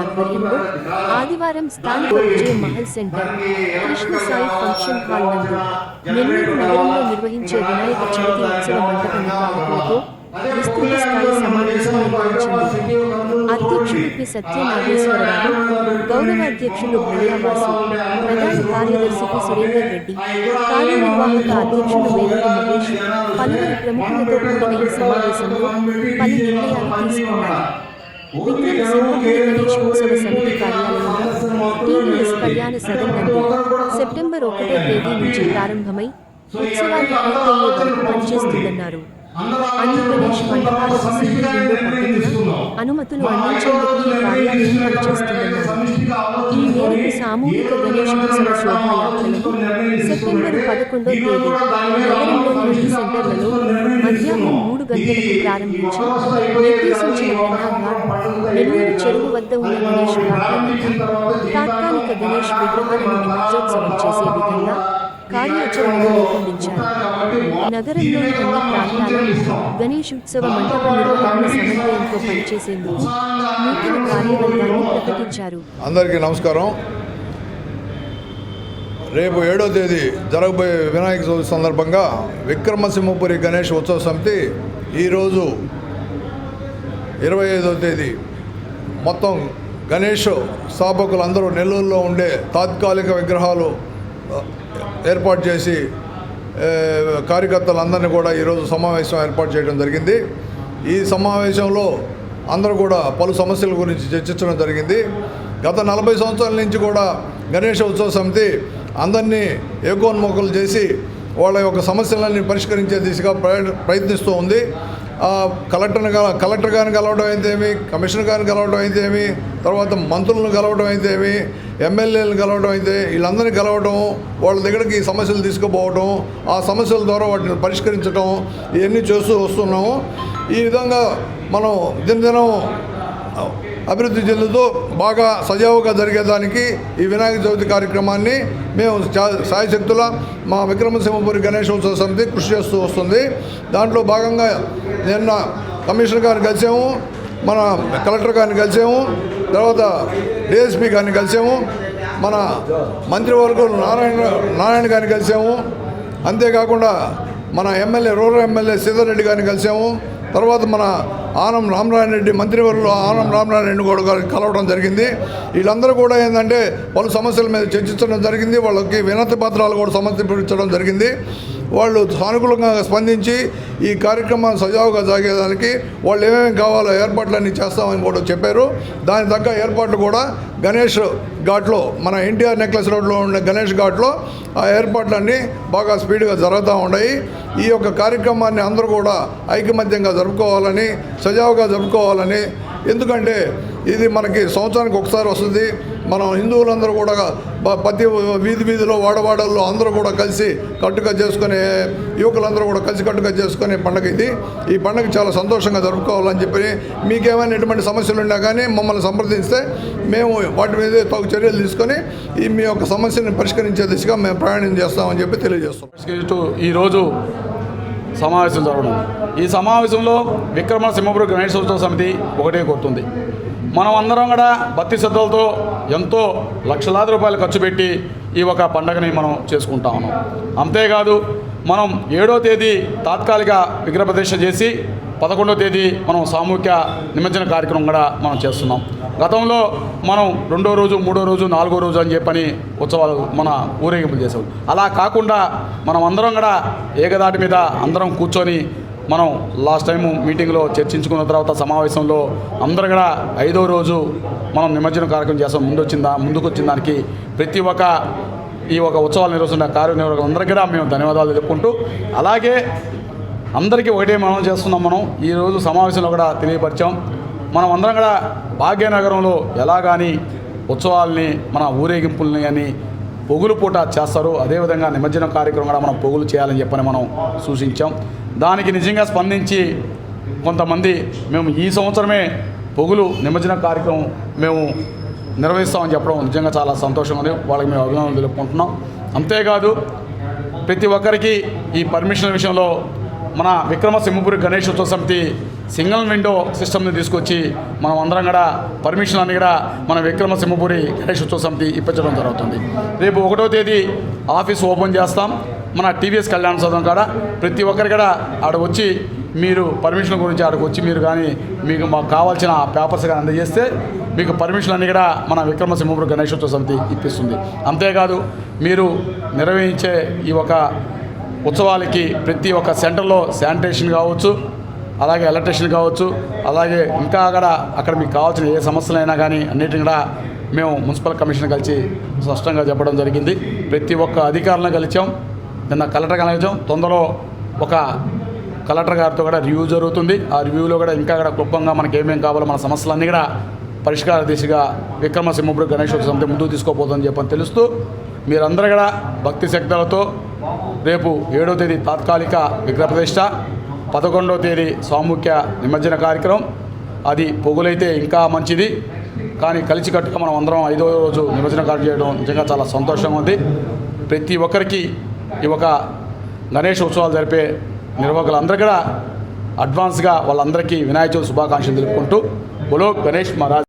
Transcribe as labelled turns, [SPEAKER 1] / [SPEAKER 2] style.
[SPEAKER 1] ఆధ్వర్యంలో ఆదివారం స్థానిక Vijaya Mahal center Krishna Sai function hall నందు నెల్లూరు నగరంలో నిర్వహించే వినాయక చవితి ఉత్సవ మండప నిర్వాహకులతో విస్తృత స్థాయి సమావేశం నిర్వహించింది. అధ్యక్షులు పి సత్యనాగేశ్వరరావు, గౌరవాధ్యక్షులు భయ్యావాసు, ప్రధాన కార్యదర్శి పి సురేందర్ రెడ్డి, కార్యనిర్వాహక అధ్యక్షులు వేదుల మహేష్, పలువురు ప్రముఖులతో కూడిన ఈ సమావేశంలో పలు నిర్ణయాలు తీసుకున్నారు. విక్రమసింహపురి గణేష్ ఉత్సవ సమితి కార్యాలయంలో టీవీఎస్ కళ్యాణ సదన్ నందు సెప్టెంబర్ 1వ తేదీ నుంచి ప్రారంభమై ఉత్సవాలు పూర్తయ్యే వరకు పనిచేస్తుందన్నారు. అన్ని గణేష్ మండపాలకు సింగిల్ విండో పద్ధతిన అనుమతులు అందించేందుకు ఈ కార్యాలయం పనిచేస్తుందన్నారు. ఈ మేరకు సామూహిక గణేశోత్సవ శోభాయాత్రలను సెప్టెంబర్ 11వ తేదీ నగరంలోని అన్ని సెంటర్లలో మధ్యాహ్నం 3 గంటలకు ప్రారంభించి నిర్దేశించిన గంగాఘాట్, నెల్లూరు చెరువు వద్ద ఉన్న గణేష్ ఘాట్ల వద్ద తాత్కాలిక గణేష్ విగ్రహాలను నిమజ్జోత్సవం చేసే విధంగా కార్యాచరణను రూపొందించారు. నగరంలోని అన్ని ప్రాంతాల్లో గణేశోత్సవ మండప నిర్వహణ సమన్వయంతో పనిచేసేందుకు నూతన కార్యవర్గాన్ని ప్రకటించారు.
[SPEAKER 2] అందరికీ నమస్కారం. రేపు 7వ తేదీ జరగబోయే వినాయక చవితి సందర్భంగా విక్రమసింహపురి గణేష్ ఉత్సవ సమితి ఈరోజు 25వ తేదీ మొత్తం గణేష్ స్థాపకులందరూ నెల్లూరులో ఉండే తాత్కాలిక విగ్రహాలు ఏర్పాటు చేసి కార్యకర్తలందరినీ కూడా ఈరోజు సమావేశం ఏర్పాటు చేయడం జరిగింది. ఈ సమావేశంలో అందరూ కూడా పలు సమస్యల గురించి చర్చించడం జరిగింది. గత 40 సంవత్సరాల నుంచి కూడా గణేష ఉత్సవ సమితి అందరినీ ఏకోన్ముఖులు చేసి వాళ్ళ యొక్క సమస్యలన్నీ పరిష్కరించే దిశగా ప్రయత్నిస్తూ ఉంది. కలెక్టర్ గారిని కలవడం అయితేమి, కమిషనర్ గారిని కలవడం అయితేమి, తర్వాత మంత్రులను కలవడం అయితేమి, ఎమ్మెల్యేలను కలవడం అయితే వీళ్ళందరినీ కలవడం, వాళ్ళ దగ్గరికి ఈ సమస్యలు తీసుకుపోవడం, ఆ సమస్యల ద్వారా వాటిని పరిష్కరించడం ఇవన్నీ చేస్తూ వస్తున్నాము. ఈ విధంగా మనం దినదినం అభివృద్ధి చెందుతూ బాగా సజావుగా జరిగేదానికి ఈ వినాయక చవితి కార్యక్రమాన్ని మేము సాయశక్తుల మా విక్రమసింహపురి గణేశోత్సవ సమితి కృషి చేస్తూ వస్తుంది. దాంట్లో భాగంగా నిన్న కమిషనర్ గారిని కలిసాము, మన కలెక్టర్ గారిని కలిసాము, తర్వాత డిఎస్పీ గారిని కలిసాము, మన మంత్రివర్గం నారాయణ గారిని కలిసాము, అంతేకాకుండా మన రూరల్ ఎమ్మెల్యే సీతారెడ్డి గారిని కలిసాము, తర్వాత మన ఆనం రామనారాయణ రెడ్డి మంత్రివర్యులు ఆనం రామనారాయణ రెడ్డి కూడా కలవడం జరిగింది. వీళ్ళందరూ కూడా ఏంటంటే పలు సమస్యల మీద చర్చించడం జరిగింది. వాళ్ళకి వినతి పత్రాలు కూడా సమర్పించడం జరిగింది. వాళ్ళు సానుకూలంగా స్పందించి ఈ కార్యక్రమాన్ని సజావుగా సాగేదానికి వాళ్ళు ఏమేమి కావాలో ఏర్పాట్లన్నీ చేస్తామని కూడా చెప్పారు. దాని తగ్గ ఏర్పాట్లు కూడా గణేష్ ఘాట్లో, మన ఎన్టీఆర్ నెక్లెస్ రోడ్లో ఉండే గణేష్ ఘాట్లో ఆ ఏర్పాట్లన్నీ బాగా స్పీడ్గా జరుగుతూ ఉన్నాయి. ఈ యొక్క కార్యక్రమాన్ని అందరూ కూడా ఐకమత్యంగా జరుపుకోవాలని, సజావుగా జరుపుకోవాలని, ఎందుకంటే ఇది మనకి సంవత్సరానికి ఒకసారి వస్తుంది. మనం హిందువులందరూ కూడా ప్రతి వీధిలో వాడవాడల్లో అందరూ కూడా కలిసి కట్టుగా చేసుకునే యువకులందరూ కూడా కలిసి కట్టుగా చేసుకునే పండుగ ఇది. ఈ పండుగ చాలా సంతోషంగా జరుపుకోవాలని చెప్పి మీకేమైనా ఎటువంటి సమస్యలు ఉన్నా కానీ మమ్మల్ని సంప్రదిస్తే మేము వాటి మీద తగు చర్యలు తీసుకొని మీ యొక్క సమస్యను పరిష్కరించే దిశగా మేము ప్రయాణం చేస్తామని చెప్పి తెలియజేస్తాం.
[SPEAKER 3] ఈరోజు సమావేశం జరగడం, ఈ సమావేశంలో విక్రమసింహపురి గణేశోత్సవ సమితి ఒకటే కోరుతుంది. మనం అందరం కూడా భక్తి శ్రద్ధలతో ఎంతో లక్షలాది రూపాయలు ఖర్చు పెట్టి ఈ ఒక పండుగని మనం చేసుకుంటా ఉన్నాం. అంతేకాదు మనం 7వ తేదీ తాత్కాలిక విగ్రహ ప్రతిష్ఠ చేసి 11వ తేదీ మనం సామూహిక నిమజ్జన కార్యక్రమం కూడా మనం చేస్తున్నాం. గతంలో మనం 2వ రోజు, 3వ రోజు, 4వ రోజు అని చెప్పని ఉత్సవాలు మన ఊరేగింపులు చేసాం. అలా కాకుండా మనం అందరం కూడా ఏకదాటి మీద అందరం కూర్చొని మనం లాస్ట్ టైము మీటింగ్లో చర్చించుకున్న తర్వాత సమావేశంలో అందరూ కూడా 5వ రోజు మనం నిమజ్జన కార్యక్రమం చేస్తాం. ముందుకు వచ్చిన దానికి ప్రతి ఒక్క ఈ ఒక ఉత్సవాలు నిర్వహిస్తున్న కార్యనిర్వాహకులు అందరికీ కూడా మేము ధన్యవాదాలు చెప్పుకుంటూ, అలాగే అందరికీ ఒకటే మనం చేస్తున్నాం. మనం ఈరోజు సమావేశంలో కూడా తెలియపరిచాం. మనం అందరం కూడా భాగ్యనగరంలో ఎలాగాని ఉత్సవాల్ని, మన ఊరేగింపుల్ని అని పొగులు పూట చేస్తారు, అదేవిధంగా నిమజ్జన కార్యక్రమం కూడా మనం పొగులు చేయాలని చెప్పని మనం సూచించాం. దానికి నిజంగా స్పందించి కొంతమంది మేము ఈ సంవత్సరమే పొగులు నిమజ్జన కార్యక్రమం మేము నిర్వహిస్తామని చెప్పడం నిజంగా చాలా సంతోషంగా ఉంది. వాళ్ళకి మేము అభినందనలు తెలుపుకుంటున్నాం. అంతేకాదు ప్రతి ఒక్కరికి ఈ పర్మిషన్ విషయంలో మన విక్రమసింహపురి గణేశోత్సవ సమితి సింగిల్ విండో సిస్టమ్ని తీసుకొచ్చి మనం అందరం కూడా పర్మిషన్ అన్ని కూడా మన విక్రమసింహపురి గణేష్ ఉత్సవ సమితి ఇప్పించడం జరుగుతుంది. రేపు 1వ తేదీ ఆఫీస్ ఓపెన్ చేస్తాం. మన టీవీఎస్ కళ్యాణ సదనం కాడ ప్రతి ఒక్కరి కూడా ఆడ వచ్చి మీరు పర్మిషన్ గురించి ఆడకు వచ్చి మీరు కానీ మీకు మాకు కావాల్సిన పేపర్స్ కానీ అందజేస్తే మీకు పర్మిషన్ అన్ని కూడా మన విక్రమసింహపురి గణేష్ ఉత్సవ సమితి ఇప్పిస్తుంది. అంతేకాదు మీరు నిర్వహించే ఈ ఒక ఉత్సవాలకి ప్రతి ఒక్క సెంటర్లో శానిటేషన్ కావచ్చు, అలాగే ఎలక్ట్రిషియన్ కావచ్చు, అలాగే ఇంకా కూడా అక్కడ మీకు కావాల్సిన ఏ సమస్యలైనా కానీ అన్నిటిని కూడా మేము మున్సిపల్ కమిషన్ కలిసి స్పష్టంగా చెప్పడం జరిగింది. ప్రతి ఒక్క అధికారులను కలిసాం, నిన్న కలెక్టర్ కలిసాం. తొందరలో ఒక కలెక్టర్ గారితో కూడా రివ్యూ జరుగుతుంది. ఆ రివ్యూలో కూడా ఇంకా కూడా క్లుప్తంగా మనకి ఏమేమి కావాలో మన సమస్యలన్నీ కూడా పరిష్కార దిశగా విక్రమసింహపురి గణేష్ ఉత్సవ సమితి ముందుకు తీసుకోపోతుందని చెప్పని తెలుస్తూ మీరందరూ కూడా భక్తి శక్తులతో రేపు 7వ తేదీ తాత్కాలిక విగ్రహ ప్రతిష్ట, 11వ తేదీ సామూహిక నిమజ్జన కార్యక్రమం. అది పొగులైతే ఇంకా మంచిది, కానీ కలిసికట్టుగా మనం అందరం 5వ రోజు నిమజ్జన కార్యం చేయడం నిజంగా చాలా సంతోషంగా ఉంది. ప్రతి ఒక్కరికి ఈ ఒక గణేష్ ఉత్సవాలు జరిపే నిర్వాహకులందరూ కూడా అడ్వాన్స్గా వాళ్ళందరికీ వినాయక చవితి శుభాకాంక్షలు తెలుపుకుంటూ బోలో గణేష్ మహారాజ్.